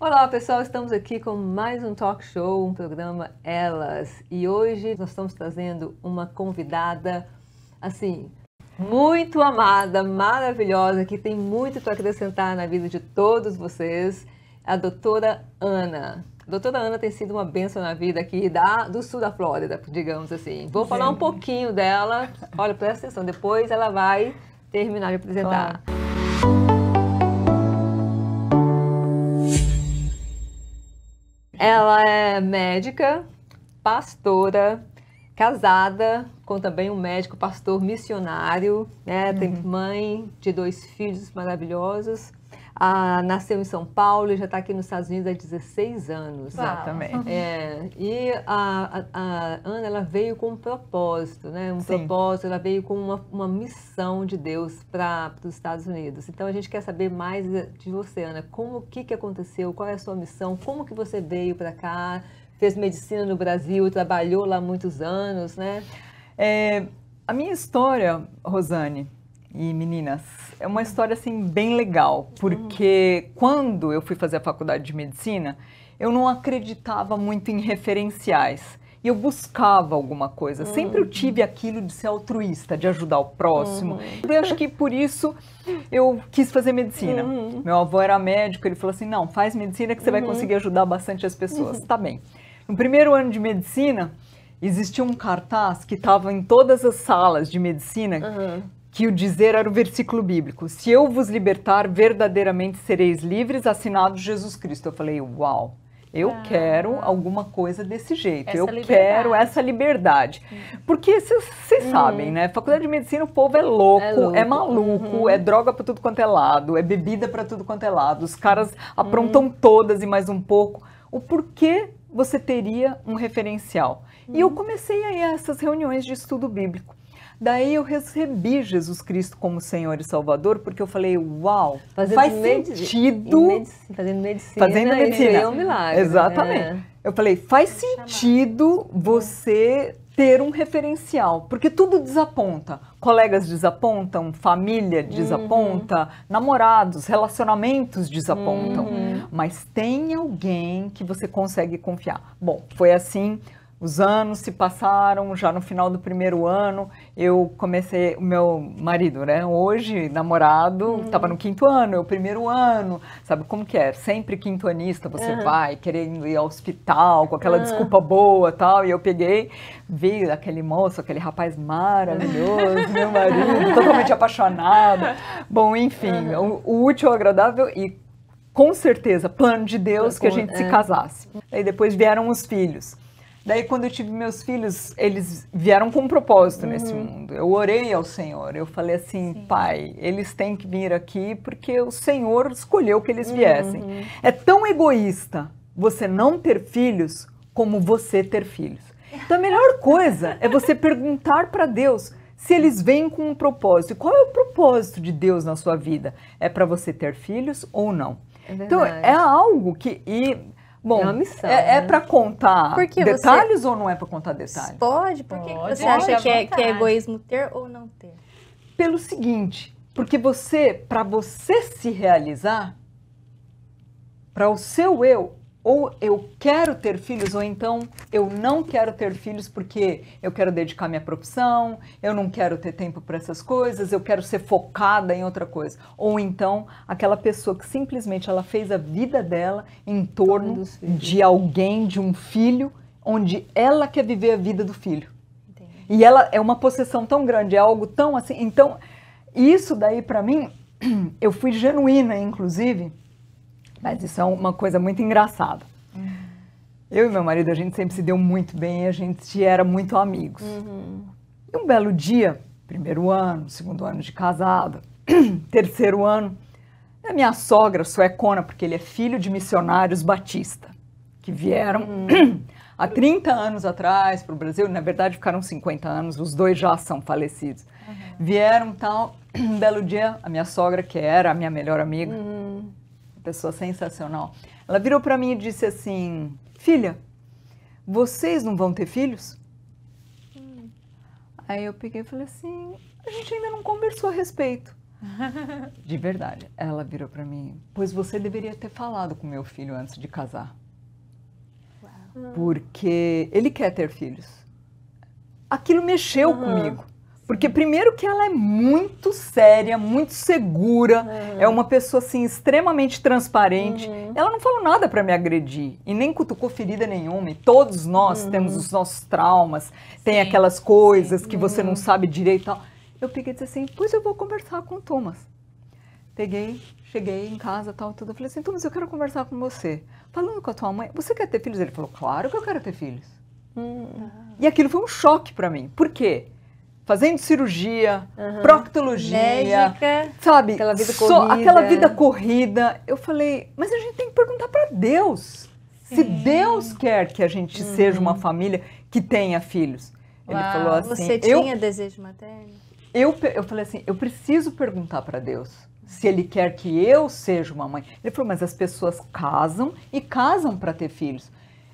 Olá pessoal, estamos aqui com mais um talk show, um programa Elas. E hoje nós estamos trazendo uma convidada, assim, muito amada, maravilhosa, que tem muito para acrescentar na vida de todos vocês, a doutora Ana. A doutora Ana tem sido uma bênção na vida aqui do sul da Flórida, digamos assim. Vou falar um pouquinho dela, olha, presta atenção, depois ela vai terminar de apresentar. Claro. Ela é médica, pastora, casada com também um médico, pastor missionário, né? Tem mãe de 2 filhos maravilhosos. Nasceu em São Paulo e já está aqui nos Estados Unidos há 16 anos. Exatamente. E a Ana, ela veio com um propósito, né? Propósito, ela veio com uma missão de Deus para os Estados Unidos. Então a gente quer saber mais de você, Ana. O que aconteceu? Qual é a sua missão? Como que você veio para cá? Fez medicina no Brasil, trabalhou lá muitos anos, né? A minha história, Rosane e meninas, é uma história assim bem legal, porque quando eu fui fazer a faculdade de medicina, eu não acreditava muito em referenciais. E eu buscava alguma coisa. Sempre eu tive aquilo de ser altruísta, de ajudar o próximo. Eu acho que por isso eu quis fazer medicina. Meu avô era médico, ele falou assim, não, faz medicina que você vai conseguir ajudar bastante as pessoas. Tá bem. No primeiro ano de medicina, existia um cartaz que estava em todas as salas de medicina, que o dizer era o versículo bíblico. Se eu vos libertar, verdadeiramente sereis livres, assinado Jesus Cristo. Eu falei, uau, eu quero alguma coisa desse jeito. Quero essa liberdade. Porque vocês sabem, né? Faculdade de medicina, o povo é louco, é maluco, é droga para tudo quanto é lado, é bebida para tudo quanto é lado. Os caras aprontam todas e mais um pouco. O porquê você teria um referencial? E eu comecei a ir a essas reuniões de estudo bíblico. Daí eu recebi Jesus Cristo como Senhor e Salvador, porque eu falei, uau, faz sentido... Fazendo medicina. É um milagre. Exatamente. Eu falei, faz sentido você ter um referencial, porque tudo desaponta. Colegas desapontam, família desaponta, namorados, relacionamentos desapontam. Mas tem alguém que você consegue confiar. Bom, foi assim... Os anos se passaram, já no final do primeiro ano, eu comecei, o meu marido, né, hoje, namorado, estava no 5º ano, eu primeiro ano, sabe como que é? Sempre quintoanista, você vai querendo ir ao hospital, com aquela desculpa boa e tal, e eu peguei, vi aquele moço, aquele rapaz maravilhoso, meu marido, totalmente apaixonado. Bom, enfim, o útil ao agradável e, com certeza, plano de Deus que a gente se casasse. Aí depois vieram os filhos. Daí, quando eu tive meus filhos, eles vieram com um propósito nesse mundo. Eu orei ao Senhor, eu falei assim, Pai, eles têm que vir aqui porque o Senhor escolheu que eles viessem. É tão egoísta você não ter filhos como você ter filhos. Então, a melhor coisa é você perguntar para Deus se eles vêm com um propósito. E qual é o propósito de Deus na sua vida? É para você ter filhos ou não? Então, é algo que... Bom, é uma missão, né? Para contar detalhes ou não é para contar detalhes? Pode. Por que você acha que é egoísmo ter ou não ter? Pelo seguinte, porque para você se realizar, para o seu eu, ou eu quero ter filhos, ou então eu não quero ter filhos porque eu quero dedicar minha profissão, eu não quero ter tempo para essas coisas, eu quero ser focada em outra coisa. Ou então aquela pessoa que simplesmente ela fez a vida dela em torno de alguém, de um filho, onde ela quer viver a vida do filho. Entendi. E ela é uma possessão tão grande, é algo tão assim. Então, isso daí para mim, eu fui genuína, inclusive. Mas isso é uma coisa muito engraçada. Eu e meu marido, a gente sempre se deu muito bem, a gente era muito amigos. E um belo dia, primeiro ano, segundo ano de casado, terceiro ano, a minha sogra, suecona, porque ele é filho de missionários batista, que vieram há 30 anos atrás para o Brasil, na verdade ficaram 50 anos, os dois já são falecidos. Vieram tal, um belo dia, a minha sogra, que era a minha melhor amiga, pessoa sensacional. Ela virou para mim e disse assim, filha, vocês não vão ter filhos? Aí eu peguei e falei assim, a gente ainda não conversou a respeito. De verdade. Ela virou para mim, pois você deveria ter falado com meu filho antes de casar. Porque ele quer ter filhos. Aquilo mexeu comigo. Porque primeiro que ela é muito séria, muito segura, é uma pessoa assim extremamente transparente. Ela não falou nada para me agredir e nem cutucou ferida nenhuma. E todos nós temos os nossos traumas, tem aquelas coisas que você não sabe direito e tal. Eu peguei e disse assim, pois eu vou conversar com o Thomas. Peguei, cheguei em casa, tal, tudo. Eu falei assim, Thomas, eu quero conversar com você. Falando com a tua mãe, você quer ter filhos? Ele falou, claro que eu quero ter filhos. E aquilo foi um choque para mim. Por quê? Fazendo cirurgia, proctologia, médica, sabe? Aquela vida corrida. Aquela vida corrida. Eu falei, mas a gente tem que perguntar para Deus. Se Deus quer que a gente seja uma família que tenha filhos. Ele falou assim... Você tinha desejo materno? Eu falei assim, eu preciso perguntar para Deus se Ele quer que eu seja uma mãe. Ele falou, mas as pessoas casam e casam para ter filhos.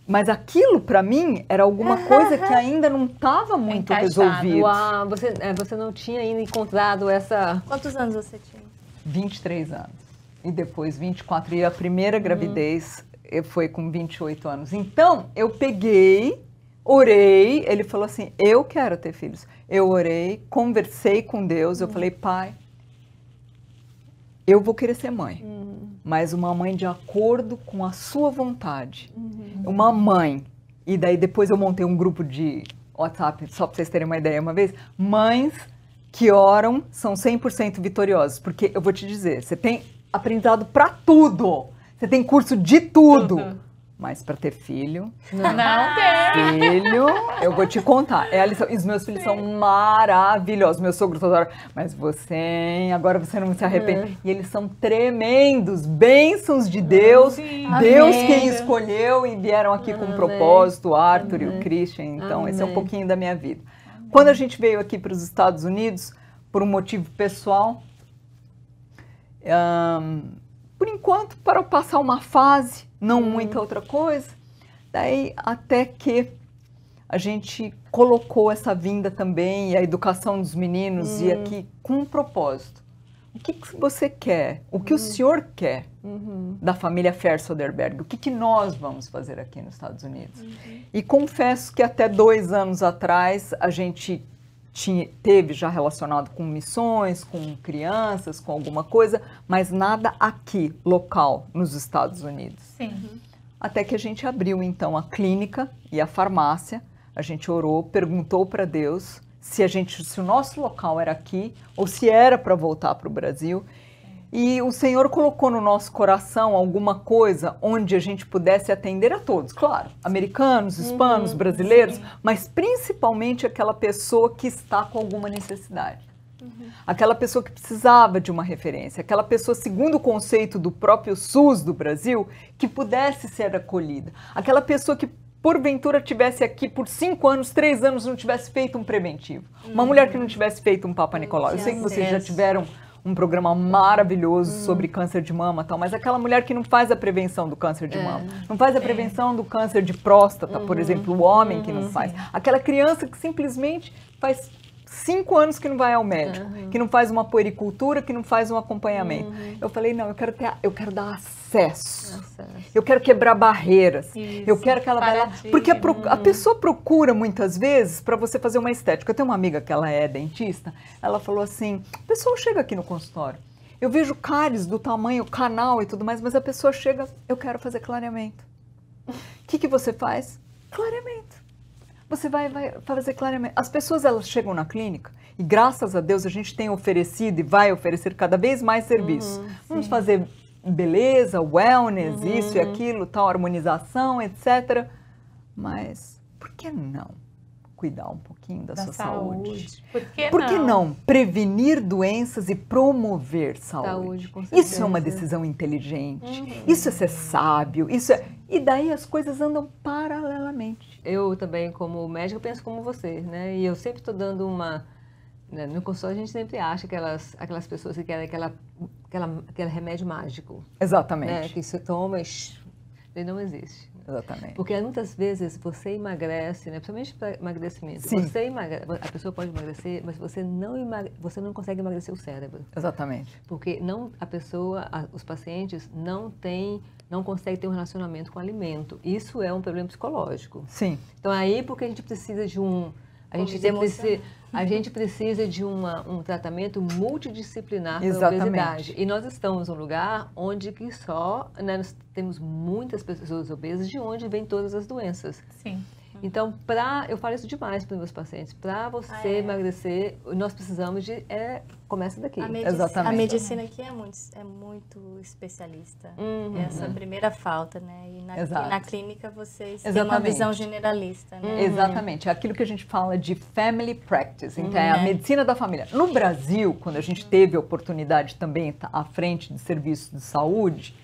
Mas aquilo, para mim, era alguma coisa que ainda não estava muito resolvido. Uau, você não tinha ainda encontrado essa... Quantos anos você tinha? 23 anos. E depois 24. E a primeira gravidez foi com 28 anos. Então, eu peguei, orei. Ele falou assim, eu quero ter filhos. Eu orei, conversei com Deus. Eu falei, pai, eu vou querer ser mãe. Mas uma mãe de acordo com a sua vontade. Uma mãe. E daí depois eu montei um grupo de WhatsApp, só para vocês terem uma ideia uma vez. Mães que oram são 100% vitoriosas. Porque eu vou te dizer, você tem aprendizado para tudo. Você tem curso de tudo. Mas para ter filho... Não tem. Filho, eu vou te contar. É a lição. E os meus filhos são maravilhosos. Meu sogro toda hora. Mas você, hein? Agora você não se arrepende. E eles são tremendos. Bênçãos de Deus. Deus quem escolheu e vieram aqui com um propósito. O Arthur e o Christian. Então, esse é um pouquinho da minha vida. Quando a gente veio aqui para os Estados Unidos, por um motivo pessoal, por enquanto, para passar uma fase, não muita outra coisa. Daí, até que a gente colocou essa vinda também, e a educação dos meninos, e aqui com um propósito. O que você quer? O que o senhor quer da família Fer Soderberg? O que nós vamos fazer aqui nos Estados Unidos? E confesso que até 2 anos atrás, a gente teve já relacionado com missões, com crianças, com alguma coisa, mas nada aqui, local, nos Estados Unidos. Sim. Até que a gente abriu, então, a clínica e a farmácia. A gente orou, perguntou para Deus se o nosso local era aqui ou se era para voltar para o Brasil. E o Senhor colocou no nosso coração alguma coisa onde a gente pudesse atender a todos, claro, americanos, hispanos, brasileiros, mas principalmente aquela pessoa que está com alguma necessidade. Aquela pessoa que precisava de uma referência, aquela pessoa, segundo o conceito do próprio SUS do Brasil, que pudesse ser acolhida. Aquela pessoa que, porventura, tivesse aqui por 5 anos, 3 anos, não tivesse feito um preventivo. Uma mulher que não tivesse feito um Papa Nicolau. Eu sei que vocês já tiveram um programa maravilhoso sobre câncer de mama e tal, mas aquela mulher que não faz a prevenção do câncer de mama, não faz a prevenção do câncer de próstata, por exemplo, o homem que não faz. Aquela criança que simplesmente faz 5 anos que não vai ao médico, que não faz uma puericultura, que não faz um acompanhamento. Eu falei, não, eu quero dar acesso. Eu quero quebrar barreiras. Isso, eu quero que ela vai lá. Porque a pessoa procura muitas vezes para você fazer uma estética. Eu tenho uma amiga que ela é dentista, ela falou assim, a pessoa chega aqui no consultório, eu vejo cáries do tamanho, canal e tudo mais, mas a pessoa chega, eu quero fazer clareamento. O que você faz? Clareamento. Você vai fazer clareamento. As pessoas, elas chegam na clínica e, graças a Deus, a gente tem oferecido e vai oferecer cada vez mais serviços. Vamos fazer beleza, wellness, isso e aquilo, tal, harmonização, etc. Mas por que não cuidar um pouquinho da sua saúde? Por que não prevenir doenças e promover saúde? Com certeza. Isso é uma decisão inteligente, isso é ser sábio, isso é... E daí as coisas andam paralelamente. Eu também, como médica, penso como você, né? E eu sempre estou dando uma... Né? No consultório a gente sempre acha aquelas pessoas que querem aquele remédio mágico. Exatamente. Né? Que você toma e não existe. Exatamente. Porque muitas vezes você emagrece, né? Principalmente para emagrecimento. Sim. A pessoa pode emagrecer, mas você não consegue emagrecer o cérebro. Exatamente. Porque os pacientes não conseguem ter um relacionamento com o alimento. Isso é um problema psicológico. Sim. Então aí porque a gente precisa de a gente precisa de um tratamento multidisciplinar para a obesidade. E nós estamos num lugar onde que né, nós temos muitas pessoas obesas, de onde vêm todas as doenças. Sim. Então, eu falo isso demais para os meus pacientes. Para você emagrecer, nós precisamos começa daqui. Exatamente. A medicina aqui é muito especialista. Essa primeira falta, né? E na clínica vocês têm uma visão generalista, né? Exatamente. É aquilo que a gente fala de family practice. Então, é a medicina da família. No Brasil, quando a gente teve a oportunidade também à frente de serviços de saúde,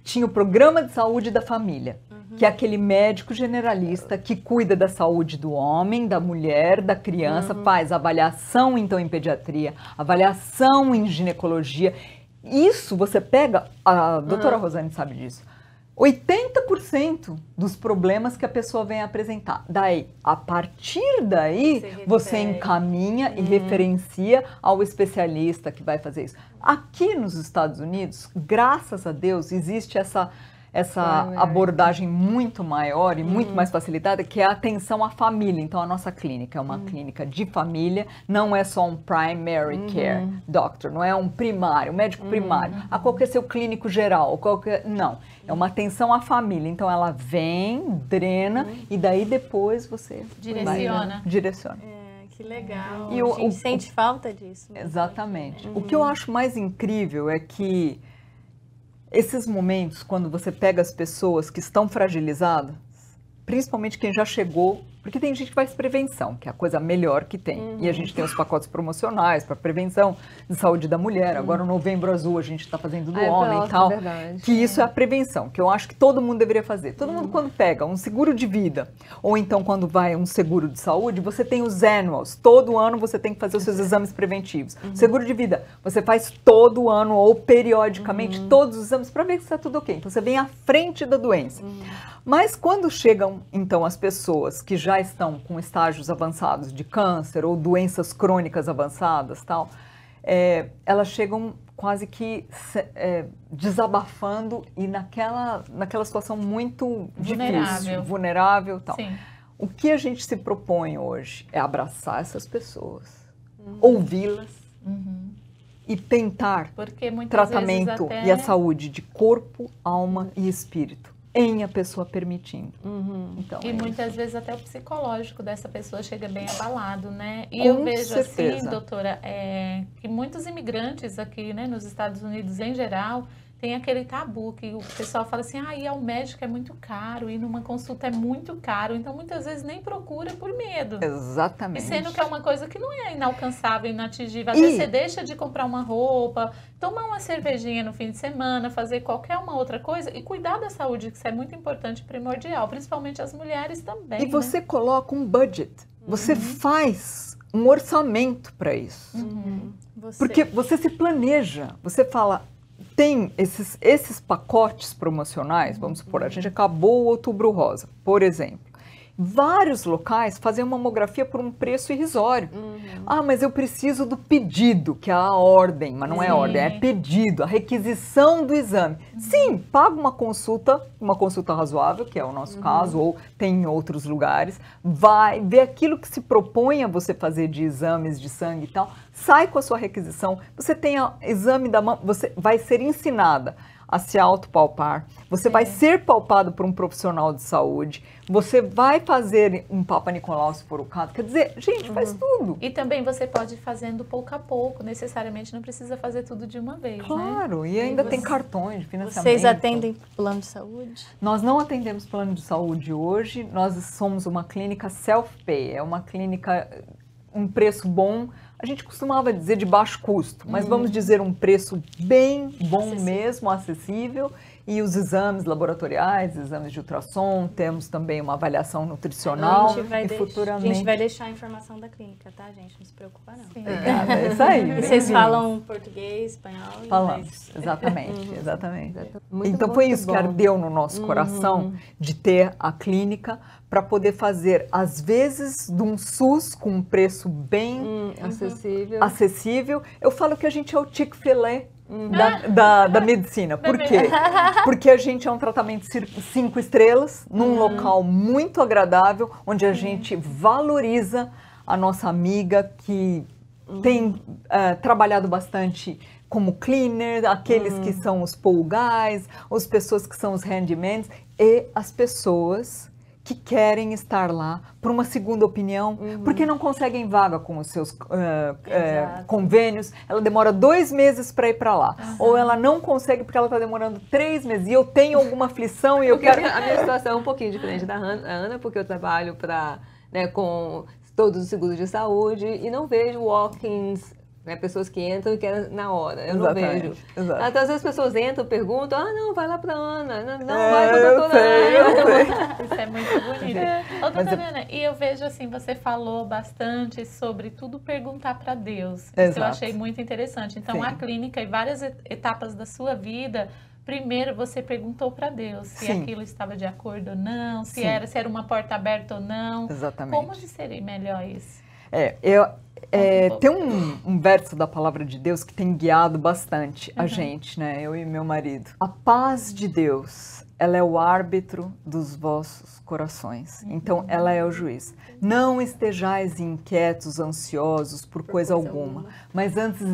tinha o programa de saúde da família, que é aquele médico generalista que cuida da saúde do homem, da mulher, da criança, faz avaliação, então, em pediatria, avaliação em ginecologia. Isso você pega, a doutora Rosane sabe disso, 80% dos problemas que a pessoa vem apresentar. Daí, a partir daí, você encaminha e referencia ao especialista que vai fazer isso. Aqui nos Estados Unidos, graças a Deus, existe essa abordagem muito maior e muito mais facilitada, que é a atenção à família. Então, a nossa clínica é uma clínica de família, não é só um primary care doctor, não é um primário, um médico primário. Qual que é seu clínico geral? Não, é uma atenção à família. Então, ela vem, drena, e daí depois você direciona. Que legal. E a gente sente falta disso. Exatamente. O que eu acho mais incrível é que esses momentos, quando você pega as pessoas que estão fragilizadas, principalmente quem já chegou, porque tem gente que faz prevenção, que é a coisa melhor que tem. E a gente tem os pacotes promocionais para prevenção de saúde da mulher. Agora, o Novembro Azul, a gente está fazendo do homem e tal. Que isso é a prevenção, que eu acho que todo mundo deveria fazer. Todo mundo, quando pega um seguro de vida, ou então quando vai um seguro de saúde, você tem os annuals. Todo ano você tem que fazer os seus exames preventivos. Seguro de vida, você faz todo ano ou periodicamente todos os exames para ver se está tudo ok. Então, você vem à frente da doença. Mas quando chegam, então, as pessoas que já estão com estágios avançados de câncer ou doenças crônicas avançadas, tal, elas chegam quase que desabafando e naquela situação muito difícil, vulnerável, tal. Sim. O que a gente se propõe hoje é abraçar essas pessoas, ouvi-las e tentar tratamento e a saúde de corpo, alma e espírito, em a pessoa permitindo. Então, e muitas vezes até o psicológico dessa pessoa chega bem abalado, né? E Com eu vejo certeza. assim, doutora, que muitos imigrantes aqui, né, nos Estados Unidos em geral, tem aquele tabu que o pessoal fala assim, ir ao médico é muito caro, ir numa consulta é muito caro, então muitas vezes nem procura por medo. Exatamente. E sendo que é uma coisa que não é inalcançável, inatingível. Às vezes você deixa de comprar uma roupa, tomar uma cervejinha no fim de semana, fazer qualquer uma outra coisa e cuidar da saúde, que isso é muito importante e primordial, principalmente as mulheres também. E você coloca um budget, você faz um orçamento para isso. Porque você se planeja, você fala, tem esses pacotes promocionais, vamos supor, a gente acabou o Outubro Rosa, por exemplo. Vários locais fazem uma mamografia por um preço irrisório. Mas eu preciso do pedido, que é a ordem, mas não é ordem, é pedido, a requisição do exame. Sim, paga uma consulta razoável, que é o nosso caso, ou tem em outros lugares, vai ver aquilo que se propõe a você fazer de exames de sangue e tal, sai com a sua requisição, você tem o exame da mão, você vai ser ensinada a se autopalpar, você vai ser palpado por um profissional de saúde, você vai fazer um Papa Nicolau se for o caso, quer dizer, gente, faz tudo. E também você pode ir fazendo pouco a pouco, necessariamente não precisa fazer tudo de uma vez, Claro, né? e ainda tem cartões de financiamento. Vocês atendem plano de saúde? Nós não atendemos plano de saúde hoje, nós somos uma clínica self-pay, é uma clínica, um preço bom, a gente costumava dizer de baixo custo, mas vamos dizer um preço bem bom mesmo, acessível, E os exames laboratoriais, exames de ultrassom, temos também uma avaliação nutricional e futuramente... A gente vai deixar a informação da clínica, tá, gente? Não se preocupa, não. Obrigada, é isso aí. Vocês falam português, espanhol? Falamos, exatamente, exatamente. Muito então bom, foi isso bom. que ardeu no nosso coração, de ter a clínica para poder fazer, às vezes, de um SUS com um preço bem acessível. Eu falo que a gente é o Chick-fil-A da medicina. Por quê? Porque a gente é um tratamento 5 estrelas, num local muito agradável, onde a gente valoriza a nossa amiga que tem trabalhado bastante como cleaner, aqueles que são os pool guys, as pessoas que são os handymans e as pessoas que querem estar lá por uma segunda opinião, porque não conseguem vaga com os seus convênios, ela demora 2 meses para ir para lá, ou ela não consegue porque ela está demorando 3 meses, e eu tenho alguma aflição e eu quero... A minha situação é um pouquinho diferente da Ana, porque eu trabalho com todos os seguros de saúde e não vejo walk-ins, pessoas que entram e querem na hora, eu não vejo. Até às vezes as pessoas entram, perguntam, não, vai lá pra Ana, não vai pra doutora Ana. Isso é muito bonito. Ô, doutora Ana, e eu vejo assim, você falou bastante sobre tudo perguntar para Deus. Isso eu achei muito interessante. Então, a clínica e várias etapas da sua vida, primeiro você perguntou para Deus se aquilo estava de acordo ou não, se era uma porta aberta ou não. Exatamente. Como seria melhor isso? Tem um verso da palavra de Deus que tem guiado bastante a gente, né? Eu e meu marido. A paz de Deus, ela é o árbitro dos vossos corações. Então, ela é o juiz. Não estejais inquietos, ansiosos por coisa alguma, mas antes...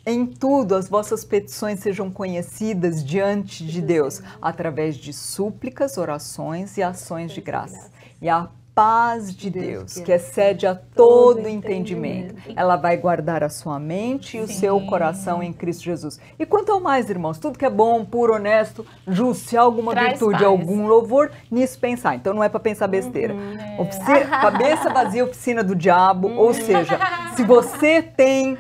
Em tudo, as vossas petições sejam conhecidas diante de Deus, através de súplicas, orações e ações de graça. E a paz de Deus, que excede a todo entendimento, ela vai guardar a sua mente e o seu coração em Cristo Jesus. E quanto ao mais, irmãos, tudo que é bom, puro, honesto, justo, se há alguma virtude, algum louvor, nisso pensar. Então não é para pensar besteira. Cabeça vazia, oficina do diabo, ou seja, se você tem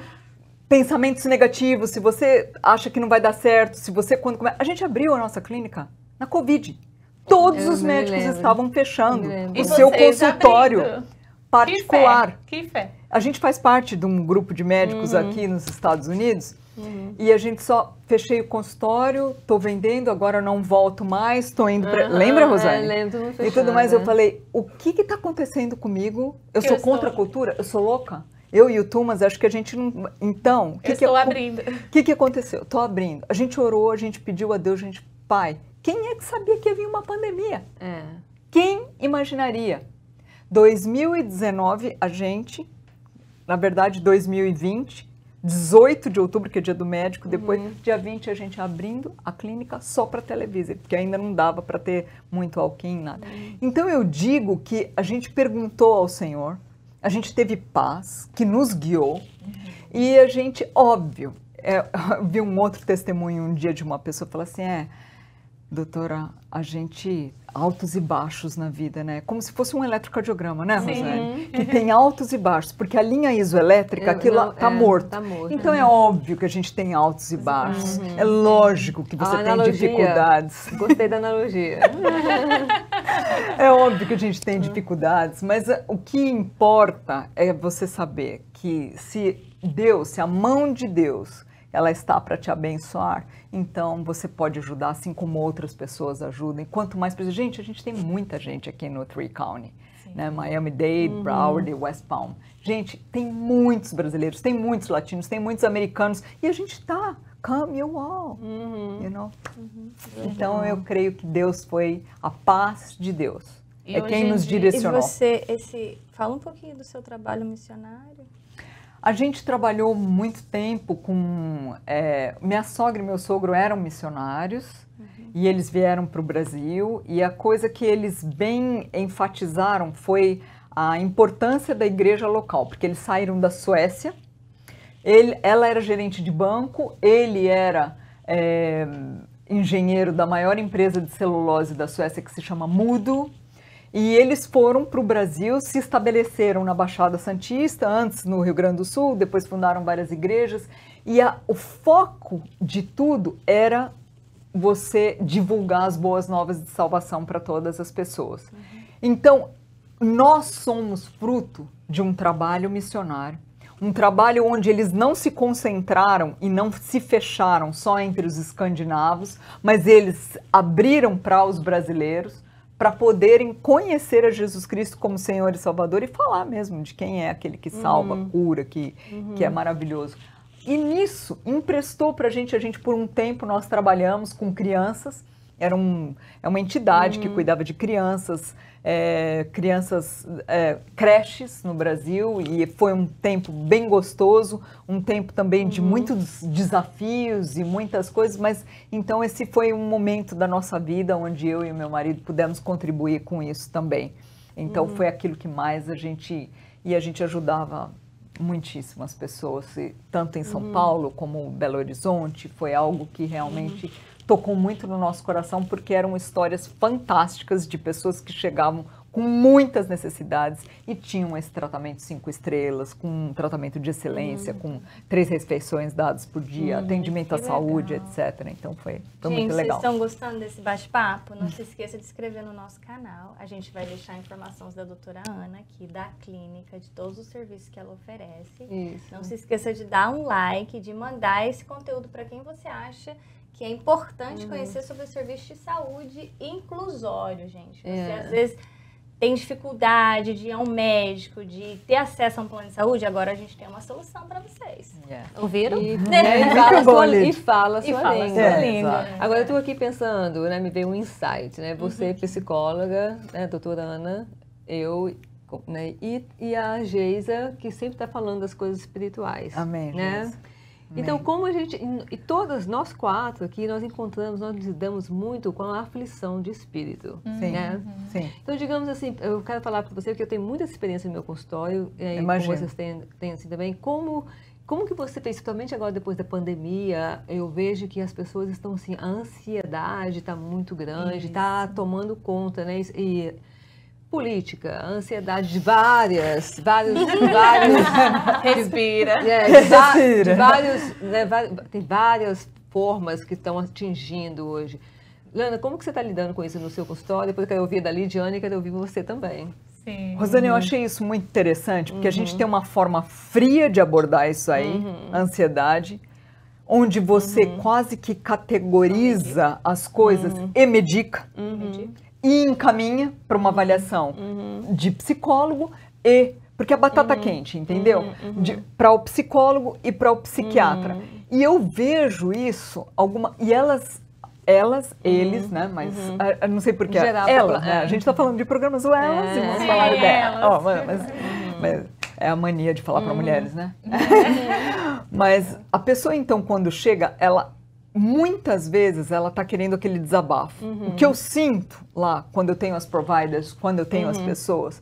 pensamentos negativos, se você acha que não vai dar certo, se você a gente abriu a nossa clínica na Covid. Todos os médicos estavam fechando o seu consultório particular. Que fé. A gente faz parte de um grupo de médicos aqui nos Estados Unidos e a gente só fechei o consultório, estou vendendo, agora não volto mais, estou indo para... Lembra, Rosane? Lembro, e tudo mais. Eu falei, o que está acontecendo comigo? Eu sou contra a cultura? Eu sou louca? Eu e o Thomas, acho que a gente não... Então... estou abrindo. O que aconteceu? Estou abrindo. A gente orou, a gente pediu a Deus, a gente... Pai, quem é que sabia que ia vir uma pandemia? Quem imaginaria? 2019, a gente... Na verdade, 2020, 18 de outubro, que é dia do médico, depois, dia 20, a gente abrindo a clínica só para televisão, porque ainda não dava para ter muito walk-in, nada. Então, eu digo que a gente perguntou ao Senhor... A gente teve paz, que nos guiou, e a gente, óbvio, vi um outro testemunho um dia de uma pessoa, falou assim, doutora, a gente, altos e baixos na vida, né? Como se fosse um eletrocardiograma, né, Rosane? Que tem altos e baixos, porque a linha isoelétrica, aquilo está morto. Tá morto. Então é óbvio que a gente tem altos e baixos. É lógico que você tem dificuldades. Gostei da analogia. É óbvio que a gente tem dificuldades, mas o que importa é você saber que se a mão de Deus, ela está para te abençoar, então você pode ajudar assim como outras pessoas ajudam. Quanto mais pessoas... Gente, a gente tem muita gente aqui no Tree County, né? Miami-Dade, Broward, West Palm. Gente, tem muitos brasileiros, tem muitos latinos, tem muitos americanos, e a gente está... Come you all, you know? Então, eu creio que Deus foi a paz de Deus. É quem nos direcionou. E você, fala um pouquinho do seu trabalho missionário. A gente trabalhou muito tempo com... minha sogra e meu sogro eram missionários e eles vieram para o Brasil, e a coisa que eles bem enfatizaram foi a importância da igreja local, porque eles saíram da Suécia. Ela era gerente de banco, ele era engenheiro da maior empresa de celulose da Suécia, que se chama Modo, e eles foram para o Brasil, se estabeleceram na Baixada Santista, antes no Rio Grande do Sul, depois fundaram várias igrejas, e o foco de tudo era você divulgar as boas novas de salvação para todas as pessoas. Então, nós somos fruto de um trabalho missionário, um trabalho onde eles não se concentraram e não se fecharam só entre os escandinavos, mas eles abriram para os brasileiros para poderem conhecer a Jesus Cristo como Senhor e Salvador e falar mesmo de quem é aquele que salva, cura, que é maravilhoso. E nisso, emprestou para a gente por um tempo, nós trabalhamos com crianças, é uma entidade que cuidava de crianças, creches no Brasil, e foi um tempo bem gostoso, um tempo também de muitos desafios e muitas coisas, mas então esse foi um momento da nossa vida onde eu e o meu marido pudemos contribuir com isso também. Então foi aquilo que mais a gente ajudava muitíssimas pessoas, tanto em São Paulo como Belo Horizonte. Foi algo que realmente tocou muito no nosso coração, porque eram histórias fantásticas de pessoas que chegavam com muitas necessidades e tinham esse tratamento 5 estrelas, com um tratamento de excelência, com 3 refeições dadas por dia, atendimento à saúde, etc. Então foi muito legal. Vocês estão gostando desse bate-papo? Não se esqueça de inscrever no nosso canal. A gente vai deixar informações da doutora Ana aqui, da clínica, de todos os serviços que ela oferece. Isso. Não se esqueça de dar um like, de mandar esse conteúdo para quem você acha que é importante conhecer sobre o serviço de saúde inclusório, gente. Você às vezes tem dificuldade de ir a um médico, de ter acesso a um plano de saúde, agora a gente tem uma solução para vocês. Ouviram? E fala a sua língua. Agora eu estou aqui pensando, né, me veio um insight, né? Você é psicóloga, né, doutora Ana, eu, né, e a Geisa, que sempre está falando das coisas espirituais. Amém, né? Geisa. Então, como a gente, e todas nós 4 aqui, nós lidamos muito com a aflição de espírito. Sim, né? sim. Então, digamos assim, eu quero falar para você, porque eu tenho muita experiência no meu consultório, e como vocês têm assim também, como que você fez, principalmente agora depois da pandemia, eu vejo que as pessoas estão assim, a ansiedade está muito grande, está tomando conta, né? E política, a ansiedade de vários respira. Tem várias formas que estão atingindo hoje. Lana, como que você está lidando com isso no seu consultório? Depois eu quero ouvir da Lidiane e quero ouvir você também. Sim. Rosane, eu achei isso muito interessante, porque a gente tem uma forma fria de abordar isso aí, a ansiedade, onde você quase que categoriza as coisas e medica. E encaminha para uma avaliação de psicólogo porque a batata quente, entendeu? Para o psicólogo e para o psiquiatra. E eu vejo isso, e eles, né? Mas eu não sei porquê. Elas, né? A gente está falando de programas elas e vamos falar dela. Mas é a mania de falar para mulheres, né? Mas a pessoa, então, quando chega, muitas vezes ela está querendo aquele desabafo. O que eu sinto lá, quando eu tenho as providers, quando eu tenho as pessoas,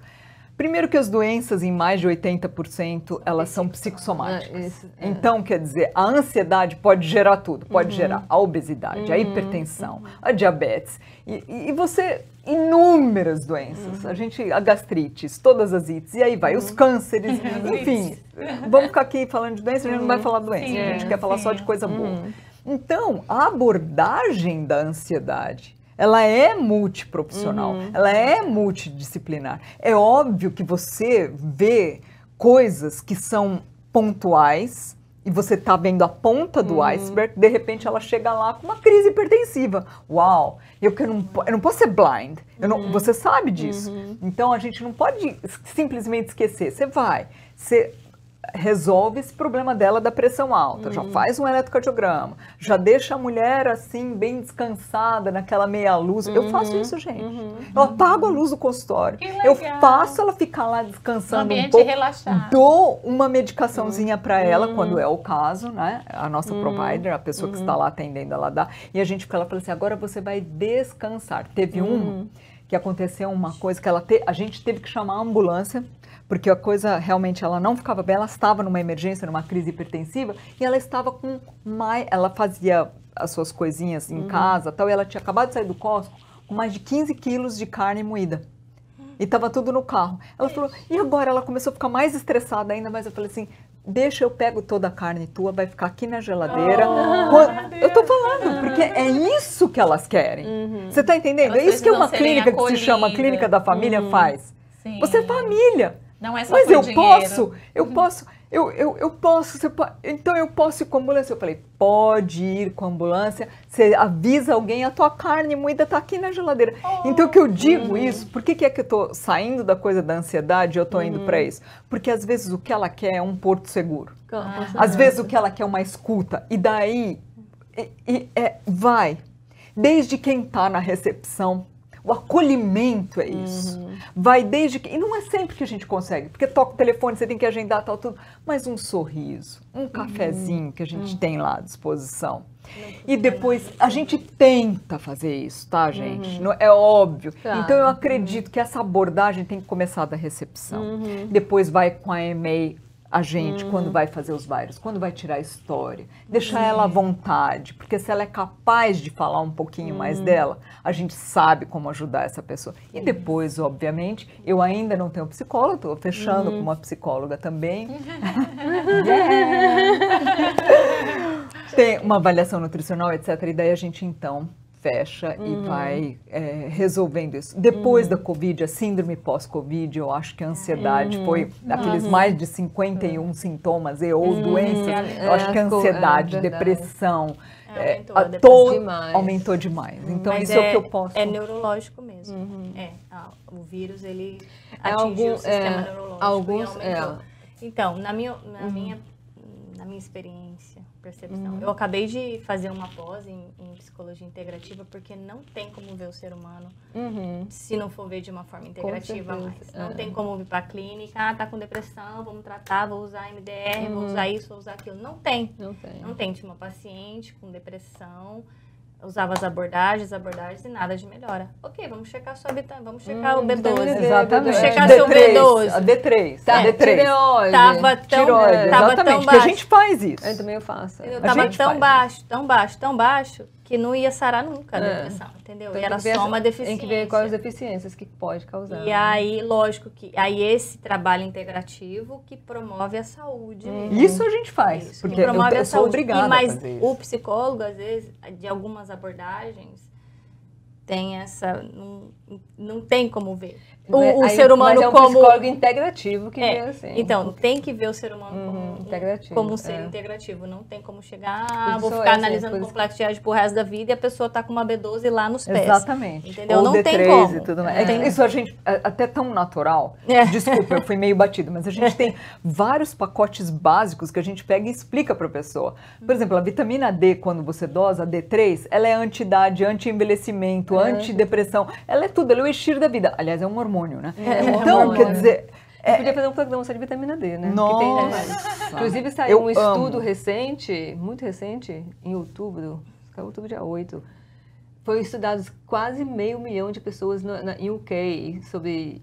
primeiro que as doenças, em mais de 80%, elas são psicossomáticas. Então, quer dizer, a ansiedade pode gerar tudo. Pode gerar a obesidade, a hipertensão, a diabetes. E você, inúmeras doenças. A gastrites, todas as ites, e aí vai, os cânceres, enfim. Vamos ficar aqui falando de doença, a gente não vai falar de doença. A gente quer falar só de coisa boa. Então, a abordagem da ansiedade, ela é multiprofissional, ela é multidisciplinar. É óbvio que você vê coisas que são pontuais e você está vendo a ponta do iceberg, de repente ela chega lá com uma crise hipertensiva. Uau! Eu não posso ser blind, você sabe disso. Então, a gente não pode simplesmente esquecer. Você resolve esse problema dela da pressão alta, já faz um eletrocardiograma, já deixa a mulher assim bem descansada naquela meia luz. Eu faço isso, gente. Eu apago a luz do consultório. Eu faço ela ficar lá descansando um pouco. Relaxado. Dou uma medicaçãozinha para ela, quando é o caso, né? A nossa provider, a pessoa que está lá atendendo, ela dá. E a gente fala assim, agora você vai descansar. Teve que aconteceu uma coisa que a gente teve que chamar a ambulância, porque a coisa realmente ela não ficava bem, ela estava numa emergência, numa crise hipertensiva, e ela estava ela fazia as suas coisinhas em casa, tal, e ela tinha acabado de sair do Costco com mais de 15 quilos de carne moída. E estava tudo no carro. Ela falou, e agora? Ela começou a ficar mais estressada ainda, mas eu falei assim, deixa, eu pego toda a carne tua, vai ficar aqui na geladeira. Eu tô falando, porque é isso que elas querem. Você tá entendendo? Elas é isso que uma precisam serem clínica que se chama acolhidas. Clínica da Família faz. Sim. Você é família. Não é só Mas por eu dinheiro. posso, então eu posso ir com a ambulância. Eu falei, pode ir com a ambulância, você avisa alguém, a tua carne moída tá aqui na geladeira. Então, o que eu digo isso, por que é que eu tô saindo da coisa da ansiedade e eu tô indo para isso? Porque às vezes o que ela quer é um porto seguro. Às vezes o que ela quer é uma escuta. E daí, vai. Desde quem tá na recepção, o acolhimento é isso. Vai desde que... E não é sempre que a gente consegue, porque toca o telefone, você tem que agendar tal, tudo. Mas um sorriso, um cafezinho que a gente tem lá à disposição. E depois a gente tenta fazer isso, tá, gente? Não, é óbvio. Tá. Então eu acredito que essa abordagem tem que começar da recepção. Depois vai com a EMEI, a gente, quando vai fazer os vários, quando vai tirar a história, deixar ela à vontade, porque se ela é capaz de falar um pouquinho mais dela, a gente sabe como ajudar essa pessoa. E depois, obviamente, eu ainda não tenho psicóloga, estou fechando com uma psicóloga também. Tem uma avaliação nutricional, etc. E daí a gente, então, fecha e vai resolvendo isso. Depois da Covid, a síndrome pós-Covid, eu acho que a ansiedade foi aqueles mais de 51 sintomas ou doenças. Eu acho que a ansiedade, depressão, Aumentou a depressão. Demais. aumentou demais. Então, Mas isso é o que eu posso... É neurológico mesmo. O vírus, ele atinge o sistema neurológico e aumentou. Então, na minha experiência, percepção, eu acabei de fazer uma pós em psicologia integrativa, porque não tem como ver o ser humano se não for ver de uma forma integrativa mais. Não tem como vir para a clínica, tá com depressão, vamos tratar, vou usar MDR, vou usar isso, vou usar aquilo. Não tem. Não tem. Tinha uma paciente com depressão, usava as abordagens e nada de melhora. Ok, vamos checar sua vitamina, vamos checar o B12. Exatamente. Vamos checar seu B12. A D3. Tá, A D3. tireoide. Tava tão Tireoide, baixo. exatamente, que a gente faz isso. Eu também eu faço. Eu A tava gente tão baixo, que não ia sarar nunca a depressão, entendeu? Então, E era tem que ver só uma deficiência. Tem que ver quais as deficiências que pode causar. E aí, lógico que esse trabalho integrativo que promove a saúde mesmo. Isso a gente faz, Isso, porque que promove eu a sou saúde. obrigada Mas a fazer isso. o psicólogo, às vezes, de algumas abordagens, tem essa... Não tem como ver. O ser humano mas é um como... psicólogo integrativo que vê assim. Então, tem que ver o ser humano integrativo, como um ser integrativo. Não tem como chegar, vou Isso ficar é, analisando assim, complexo de age pro resto da vida e a pessoa tá com uma B12 lá nos pés. Exatamente. Entendeu? Ou Não D3 tem como. e tudo mais. Não tem. Isso a gente, até tão natural. Desculpa, eu fui meio batida, mas a gente tem vários pacotes básicos que a gente pega e explica para a pessoa. Por exemplo, a vitamina D, quando você dosa, a D3, ela é anti-idade, anti-envelhecimento, antidepressão. Ela é tudo, ela é o elixir da vida. Aliás, é um hormônio, né? Então, quer dizer... Você podia fazer um programa só de vitamina D, né? Nossa! Inclusive, saiu Eu um estudo amo. recente, muito recente, em outubro, dia 8. Foi estudado quase 500 mil de pessoas em UK sobre...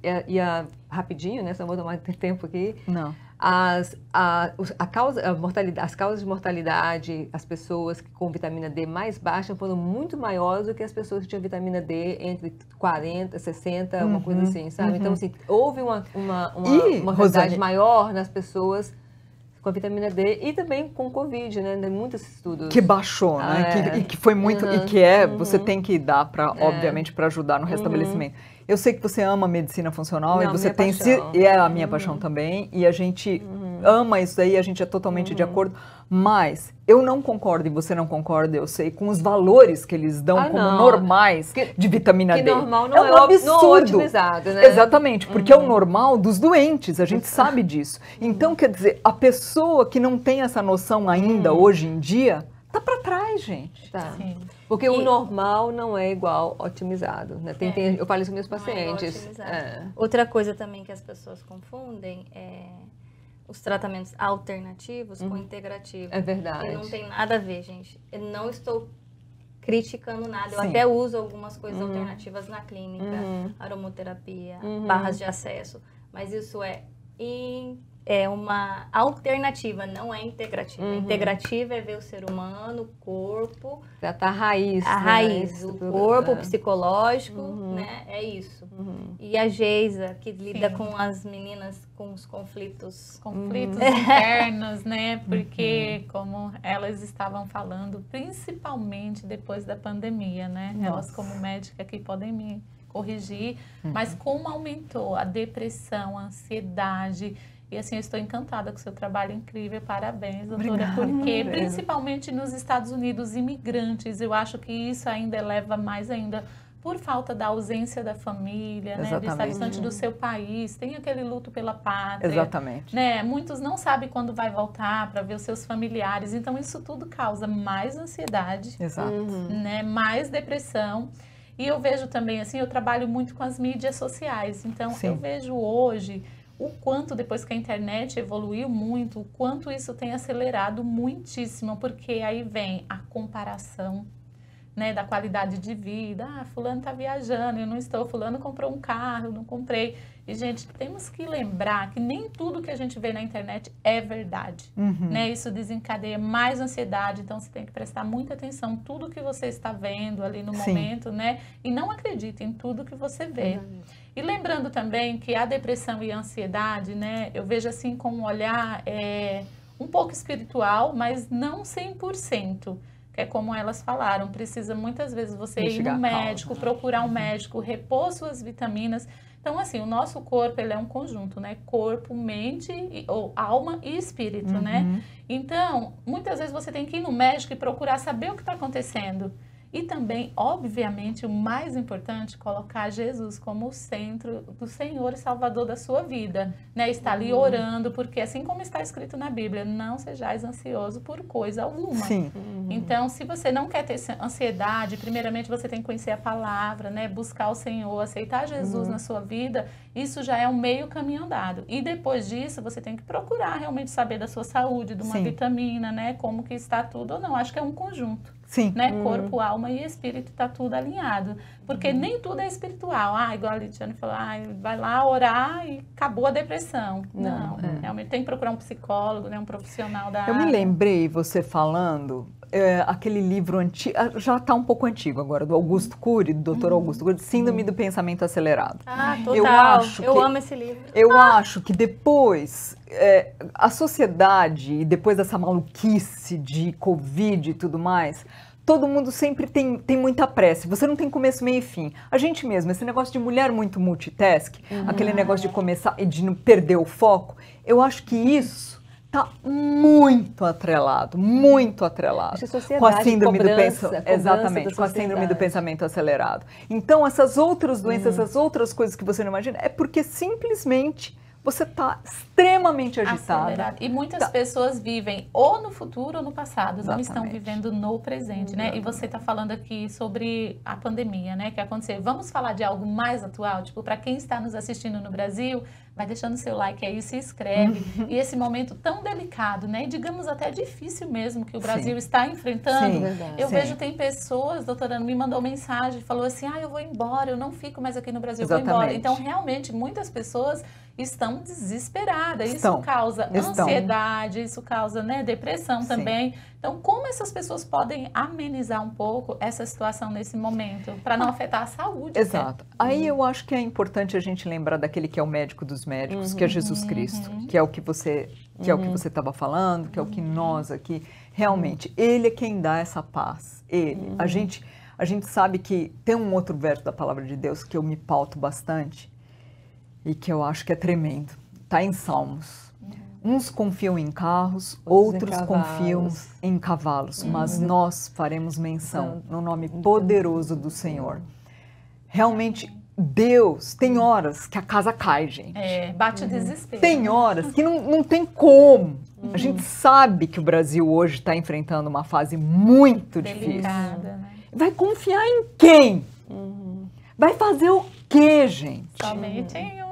rapidinho, né? Só vou tomar tempo aqui. Não. As causas de mortalidade, as pessoas com vitamina D mais baixa foram muito maiores do que as pessoas que tinham vitamina D entre 40, 60, uma coisa assim, sabe? Então, assim, houve uma mortalidade Rosane, maior nas pessoas com a vitamina D e também com Covid, né? Tem muitos estudos. Que baixou, né? E que foi muito, e que você tem que dar, obviamente, para ajudar no restabelecimento. Eu sei que você ama medicina funcional. Não, e você tem paixão. E é a minha paixão também, e a gente ama isso daí, a gente é totalmente de acordo, mas eu não concordo, e você não concorda, eu sei, com os valores que eles dão como normais de vitamina D. Que normal não é um absurdo. Não otimizado, né? Exatamente, porque é o normal dos doentes, a gente sabe disso. Então, quer dizer, a pessoa que não tem essa noção ainda, hoje em dia, tá para trás, gente. Tá. Sim. Porque o normal não é igual otimizado, né? Eu falo isso com meus pacientes. Outra coisa também que as pessoas confundem é os tratamentos alternativos com integrativos. É verdade. E não tem nada a ver, gente. Eu não estou criticando nada. Eu Sim. até uso algumas coisas alternativas na clínica, aromoterapia, barras de acesso. Mas isso é é uma alternativa, não é integrativa. Integrativa é ver o ser humano, o corpo, Tratar a raiz. a né? raiz, Isso o do- corpo, o é. psicológico, né? É isso. E a Geisa, que lida Sim. com as meninas com os conflitos. Conflitos internos, né? Porque, como elas estavam falando, principalmente depois da pandemia, né? Elas, como médica, aqui podem me corrigir, mas como aumentou a depressão, a ansiedade. E assim, eu estou encantada com o seu trabalho incrível, parabéns, doutora, Obrigada. porque principalmente nos Estados Unidos, imigrantes, eu acho que isso ainda eleva mais ainda por falta da ausência da família, né, de estar Exatamente. distante do seu país, tem aquele luto pela pátria. Exatamente. Né? Muitos não sabem quando vai voltar para ver os seus familiares, então isso tudo causa mais ansiedade, Exato. né? Mais depressão. E eu vejo também, assim, eu trabalho muito com as mídias sociais, então Sim. eu vejo hoje o quanto, depois que a internet evoluiu muito, o quanto isso tem acelerado muitíssimo, porque aí vem a comparação, né, da qualidade de vida. Ah, fulano está viajando, eu não estou, fulano comprou um carro, eu não comprei. E, gente, temos que lembrar que nem tudo que a gente vê na internet é verdade, né? Isso desencadeia mais ansiedade, então você tem que prestar muita atenção em tudo que você está vendo ali no Sim. momento, né? E não acredite em tudo que você vê. E lembrando também que a depressão e a ansiedade, né, eu vejo assim com um olhar um pouco espiritual, mas não 100%. Que é como elas falaram, precisa muitas vezes você Investigar ir no a causa, médico, né? procurar um médico, repor suas vitaminas. Então, assim, o nosso corpo, ele é um conjunto, né? Corpo, mente, ou alma e espírito, né? Então, muitas vezes você tem que ir no médico e procurar saber o que está acontecendo. E também, obviamente, o mais importante, colocar Jesus como o centro do Senhor e Salvador da sua vida, né? Estar ali orando, porque assim como está escrito na Bíblia, não sejais ansioso por coisa alguma. Sim. Então, se você não quer ter ansiedade, primeiramente você tem que conhecer a palavra, né? Buscar o Senhor, aceitar Jesus na sua vida, isso já é um meio caminho andado. E depois disso, você tem que procurar realmente saber da sua saúde, de uma Sim. vitamina, né? Como que está tudo ou não. Acho que é um conjunto. Sim. Né? Corpo, alma e espírito, tá tudo alinhado. Porque nem tudo é espiritual. Ah, igual a Lidiane falou, vai lá orar e acabou a depressão. Não, realmente tem que procurar um psicólogo, né? Um profissional da Eu me área. lembrei, você falando, aquele livro antigo, já está um pouco antigo agora, do Augusto Cury, do Dr. Augusto Cury, Síndrome do Pensamento Acelerado. Ah, total. Eu acho que- amo esse livro. Eu acho que depois, a sociedade, e depois dessa maluquice de Covid e tudo mais, todo mundo sempre tem muita pressa. Você não tem começo, meio e fim. A gente mesmo, esse negócio de mulher muito multitask, aquele negócio de começar e de não perder o foco, eu acho que isso está muito atrelado Acho que a sociedade, com a síndrome do cobrança pensamento. da Exatamente, com a síndrome do sociedade. pensamento acelerado. Então, essas outras doenças, essas outras coisas que você não imagina, é porque simplesmente você está extremamente agitada. Acelerado. E muitas Tá. pessoas vivem ou no futuro ou no passado, não estão Exatamente. vivendo no presente, né? E você está falando aqui sobre a pandemia, né? Que aconteceu. Vamos falar de algo mais atual, tipo, para quem está nos assistindo no Brasil, vai deixando seu like aí, se inscreve. E esse momento tão delicado, né? E digamos até difícil mesmo que o Brasil está enfrentando. Sim, Verdade. Eu sim. vejo tem pessoas, doutora Ana, me mandou mensagem, falou assim, eu vou embora, eu não fico mais aqui no Brasil, eu vou embora. Exatamente. Então, realmente, muitas pessoas estão desesperadas. Estão. Isso causa Estão. ansiedade, isso causa, né, depressão Sim. também. Então, como essas pessoas podem amenizar um pouco essa situação nesse momento, para não afetar a saúde? Exato. Aí eu acho que é importante a gente lembrar daquele que é o médico dos médicos, que é Jesus Cristo, que é o que você estava falando, que é o que nós aqui realmente, ele é quem dá essa paz. Ele. A gente sabe que tem um outro verso da palavra de Deus que eu me pauto bastante e que eu acho que é tremendo. Está em Salmos. Uns confiam em carros, outros confiam em cavalos, mas nós faremos menção no nome poderoso do Senhor. Realmente, Deus, tem horas que a casa cai, gente. Bate o desespero. Tem horas que não tem como. A gente sabe que o Brasil hoje está enfrentando uma fase muito difícil. Delicada, né? Vai confiar em quem? Vai fazer o quê, gente? Somente em um.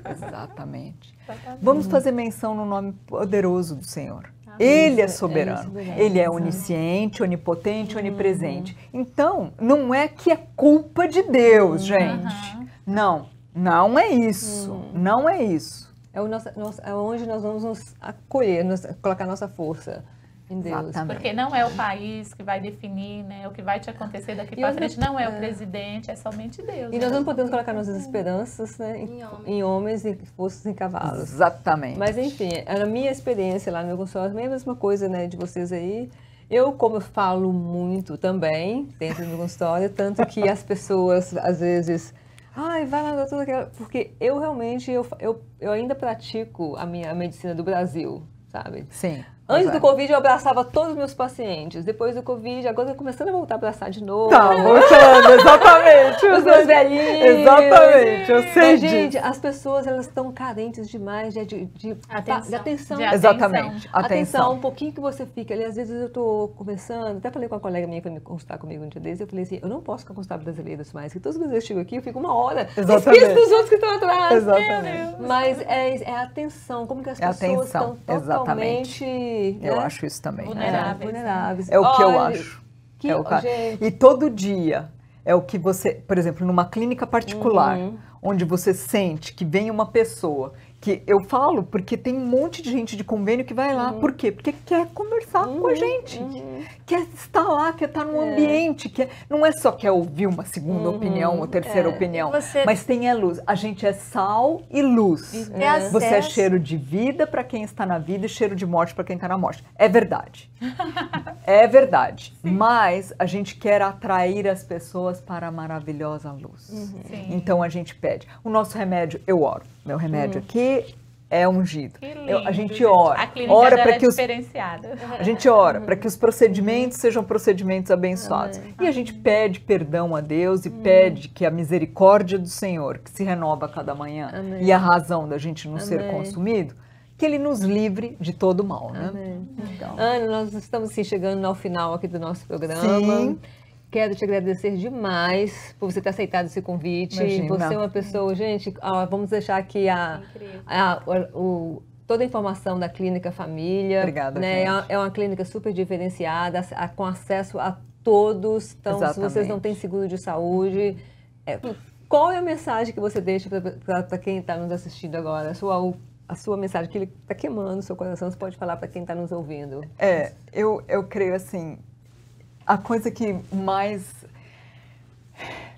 Exatamente. Exatamente. Vamos fazer menção no nome poderoso do Senhor. Ele é soberano. Ele é onisciente, onipotente, onipresente. Então, não é que é culpa de Deus, gente. Não, não é isso. Não é isso. é onde nós vamos nos acolher, colocar nossa força em Deus. Exatamente. Porque não é o país que vai definir, né, o que vai te acontecer daqui para frente, não é o presidente, é somente Deus. E nós não podemos colocar nossas esperanças, né, em homens e forças em cavalos. Exatamente. Mas enfim, a minha experiência lá no meu consultório é a mesma coisa, né, de vocês aí. Como eu falo muito também dentro do meu consultório, tanto que as pessoas às vezes, ai, vai lá, doutora, porque eu realmente, eu ainda pratico a medicina do Brasil, sabe? Sim. Antes do Covid, eu abraçava todos os meus pacientes. Depois do Covid, agora eu tô começando a voltar a abraçar de novo. Tá voltando, exatamente. Os meus velhinhos. Exatamente, eu sei Mas, disso. gente, as pessoas, elas estão carentes demais de atenção. Exatamente, Atenção, um pouquinho que você fica ali. Às vezes eu tô conversando, até falei com uma colega minha que foi me consultar comigo um dia desses, eu falei assim, eu não posso ficar consultar brasileiras mais, que todas as vezes eu chego aqui, eu fico uma hora. Exatamente. Esqueço dos outros que estão atrás. Exatamente. Mas é a atenção, como que as pessoas estão totalmente... Eu acho isso também. Vulneráveis. É o que eu acho. Gente. E todo dia é o que você, por exemplo, numa clínica particular, onde você sente que vem uma pessoa, que eu falo porque tem um monte de gente de convênio que vai lá. Por quê? Porque quer conversar com a gente, quer estar lá, quer estar num ambiente, não é só quer ouvir uma segunda opinião ou terceira opinião, mas tem a luz. A gente é sal e luz. Você é cheiro de vida para quem está na vida e cheiro de morte para quem está na morte. É verdade. É verdade. Mas a gente quer atrair as pessoas para a maravilhosa luz. Então a gente pede. O nosso remédio, eu oro. Meu remédio aqui é ungido. Que lindo, A gente ora. A clínica ora dela para que diferenciada. A gente ora para que os procedimentos sejam procedimentos abençoados. E a gente pede perdão a Deus e pede que a misericórdia do Senhor, que se renova a cada manhã, e a razão da gente não ser consumido, que Ele nos livre de todo mal, né? Então. Ana, nós estamos assim, chegando ao final aqui do nosso programa. Sim. Quero te agradecer demais por você ter aceitado esse convite. Imagina. Você é uma pessoa, gente, vamos deixar aqui toda a informação da Clínica Família. Obrigada, né? gente. É uma clínica super diferenciada, com acesso a todos. Então, se vocês não têm seguro de saúde, qual é a mensagem que você deixa para quem está nos assistindo agora? A sua mensagem, que ele está queimando o seu coração, você pode falar para quem está nos ouvindo. Eu creio assim, a coisa que mais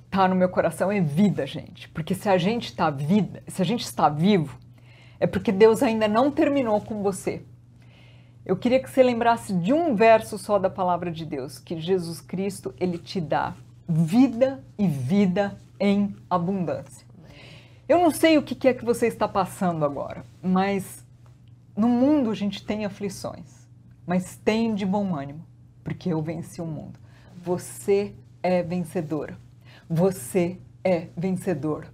está no meu coração é vida, gente. Porque se a gente está vivo, é porque Deus ainda não terminou com você. Eu queria que você lembrasse de um verso só da palavra de Deus, que Jesus Cristo, Ele te dá vida e vida em abundância. Eu não sei o que é que você está passando agora, mas no mundo a gente tem aflições, mas tem de bom ânimo, porque eu venci o mundo. Você é vencedora. Você é vencedor.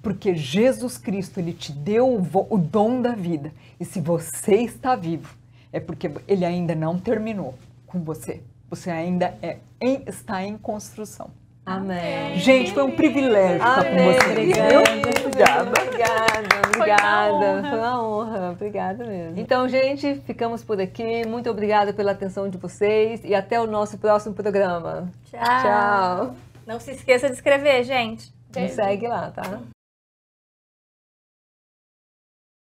Porque Jesus Cristo, Ele te deu o dom da vida. E se você está vivo, é porque Ele ainda não terminou com você. Você ainda está em construção. Amém. Gente, foi um privilégio estar com vocês. Obrigada. Foi uma honra. Obrigada mesmo. Então, gente, ficamos por aqui. Muito obrigada pela atenção de vocês e até o nosso próximo programa. Tchau. Tchau. Não se esqueça de escrever, gente. Me segue lá, tá?